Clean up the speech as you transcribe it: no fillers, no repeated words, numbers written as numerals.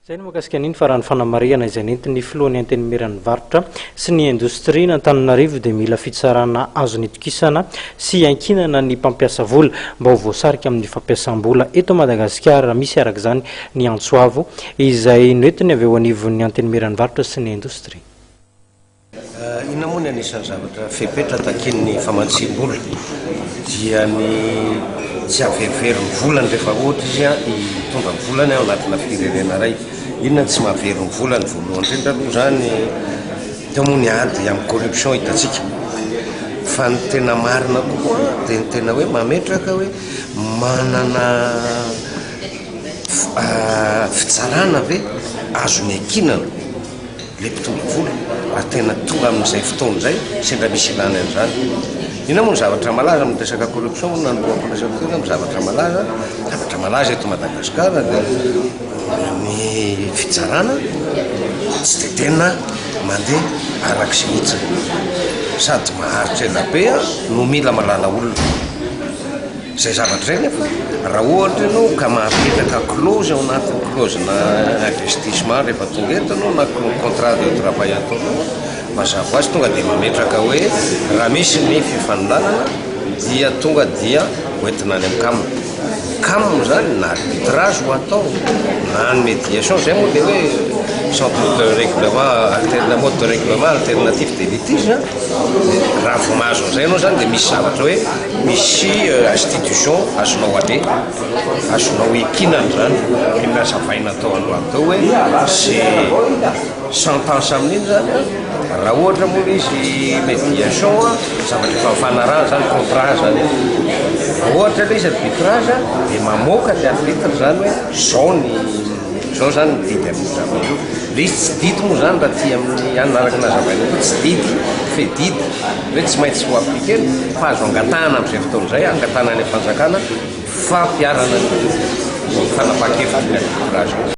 Zay no mahakasika an'iny fa raha ny fanamariana izay nentin'ny filohan'ny antenimiran'ny varotra sy ny indostria n'Antananarivo dia mila fitsarana azony itokisana sy ankinana ny mpampiasa vola mba ho voasarika amin'ny fampiasam-bola eto Madagasikara. Misy araka izany ny Antsoavo izay noentiny avy eo anivon'ny antenimiran'ny varotra sy ny indostria. Ina moa ny anisan'ny zavatra fepetra takin'ny famantsim-bola dia ny tsy averivery ny volany rehefa ohatra izy hitondra ny volany ao anatina firenena ray. Inona tsy mahavery ny volany voalohany indrindra aloha zany teo moa ny ady amin'ny corruption hitantsika, fa ny tena marina kokoa dia ny tena hoe mametraka hoe manana fitsarana ve azony ankinana le mpitondra vola raha tena tonga amin'izay fotoana izay sendra misy ilana an'izany. Ina moa ny zavatra malaza amin'ny resaka corruption na ny lohampiresaka tena amin'ny zavatra malaza eto Madagasikara dia ny fitsarana tsy dia tena mandeha araka sy mihitsy sady maharitra ela be no mila malala olona izay zavatra izay nefa raha ohatra ianao ka mahapetraka clause ao anatin'ny clause na investissement rehefa tonga eto anao na contrat de travail ataonao mazava ho azy tonga dia mametraka hoe raha misy ny fifanonanana dia tonga dia hoentina any amin'ny cammo zany na arbitrage ho atao na ny médiation zay moa dia hoe centre de règlement mode de règlement alternatif de litige. Raha vao mahazo an'izay anao zany dia misy zavatra hoe misy institution azonao aleha azonao ekinana zany inona zavaina atao androany tao hoe sy sentence amin'iny zany raha ohatra moa izy médiation zavatra efa mifanarahana zany contrat zany ohatra ilay izy arbitrage dia mamoaka ny arbitre zany hoe zao zany ny didy amin'ny zavatra io. Le izy tsy didy moa zany raha ty amin'ny anaraka nazavaina koa tsy didy fe didy hoe tsy maintsy ho aplikeny fa azo angatahana amin'izay fotoana izay angatahana any fanjakana fampiarana ny fanapahan-kevitra ny arbitrage.